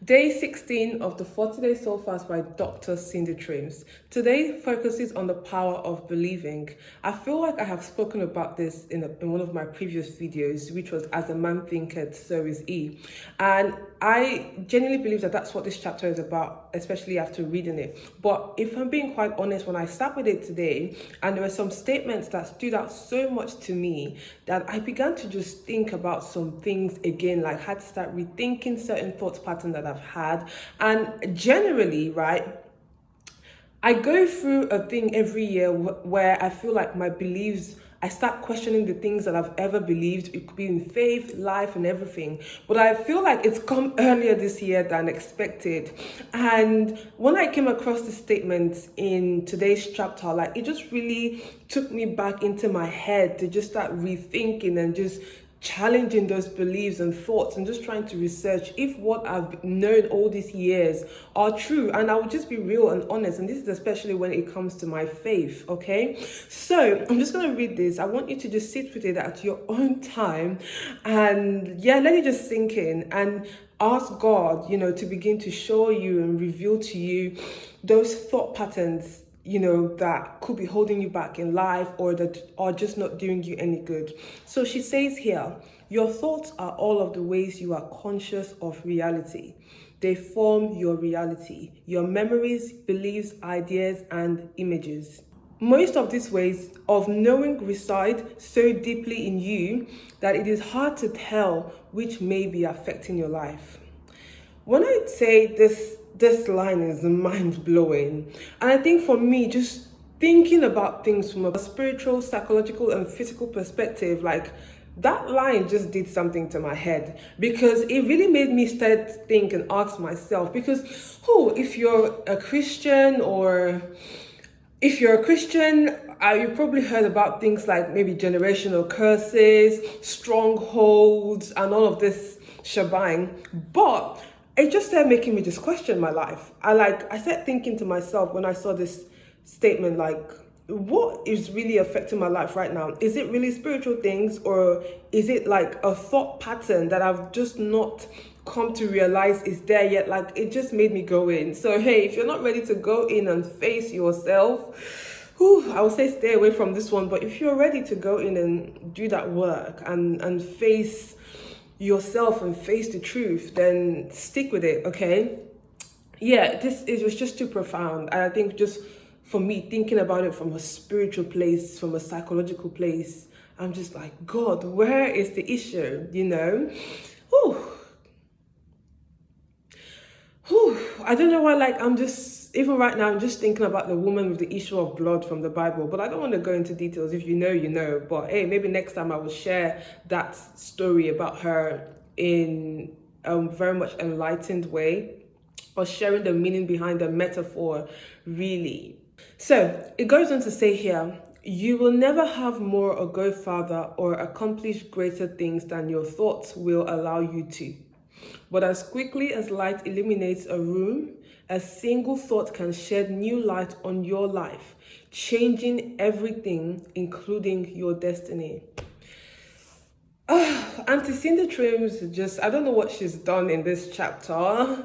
Day 16 of the 40-Day Soul Fast by Dr. Cindy Trims. Today focuses on the power of believing. I feel like I have spoken about this in one of my previous videos, which was As a Man Thinketh, So Is He. And I genuinely believe that that's what this chapter is about, especially after reading it. But if I'm being quite honest, when I sat with it today, and there were some statements that stood out so much to me that I began to just think about some things again, like had to start rethinking certain thought patterns that I've had. And generally, right, I go through a thing every year where I feel like my beliefs, I start questioning the things that I've ever believed. It could be in faith, life, and everything. But I feel like it's come earlier this year than expected. And when I came across the statement in today's chapter, like it just really took me back into my head to just start rethinking and just challenging those beliefs and thoughts and just trying to research if what I've known all these years are true. And I will just be real and honest, and this is especially when it comes to my faith. Okay, so I'm just going to read this. I want you to just sit with it at your own time and let it just sink in and ask God, to begin to show you and reveal to you those thought patterns that could be holding you back in life or that are just not doing you any good. So she says here, your thoughts are all of the ways you are conscious of reality. They form your reality, your memories, beliefs, ideas, and images. Most of these ways of knowing reside so deeply in you that it is hard to tell which may be affecting your life. When I say this line is mind-blowing, and I think for me, just thinking about things from a spiritual, psychological, and physical perspective, like that line just did something to my head, because it really made me start to think and ask myself, because if you're a Christian, you probably heard about things like maybe generational curses, strongholds, and all of this shebang. But it just started making me just question my life. I started thinking to myself when I saw this statement, like, what is really affecting my life right now? Is it really spiritual things, or is it like a thought pattern that I've just not come to realize is there yet? Like, it just made me go in. So hey, if you're not ready to go in and face yourself, I would say stay away from this one. But if you're ready to go in and do that work and face yourself and face the truth, then stick with it. Okay, it was just too profound. And I think just for me, thinking about it from a spiritual place, from a psychological place, I'm just like, God, where is the issue? I don't know why, even right now, I'm just thinking about the woman with the issue of blood from the Bible, but I don't want to go into details. If you know, but hey, maybe next time I will share that story about her in a very much enlightened way, or sharing the meaning behind the metaphor, really. So it goes on to say here, you will never have more or go farther or accomplish greater things than your thoughts will allow you to. But as quickly as light illuminates a room, a single thought can shed new light on your life, changing everything, including your destiny. Auntie Cindy Trims, I don't know what she's done in this chapter,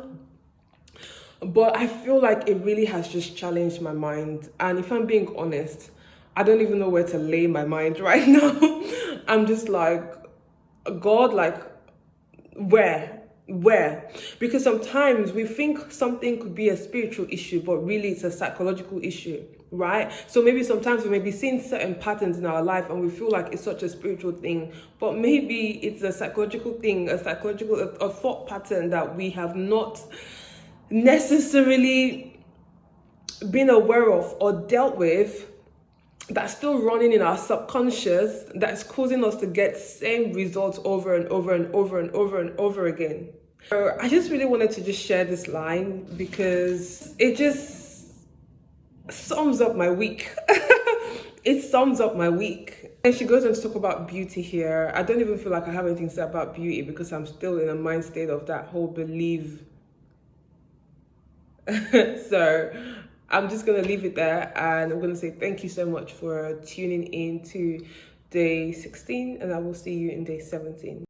but I feel like it really has just challenged my mind. And if I'm being honest, I don't even know where to lay my mind right now. I'm just like, God, like, where? Because sometimes we think something could be a spiritual issue, but really it's a psychological issue, right? So maybe sometimes we may be seeing certain patterns in our life and we feel like it's such a spiritual thing, but maybe it's a psychological thing, a thought pattern that we have not necessarily been aware of or dealt with, that's still running in our subconscious, that's causing us to get same results over and over and over and over and over again. So I just really wanted to just share this line because it just sums up my week. It sums up my week. And she goes on to talk about beauty here. I don't even feel like I have anything to say about beauty because I'm still in a mind state of that whole belief. So I'm just going to leave it there, and I'm going to say thank you so much for tuning in to day 16, and I will see you in day 17.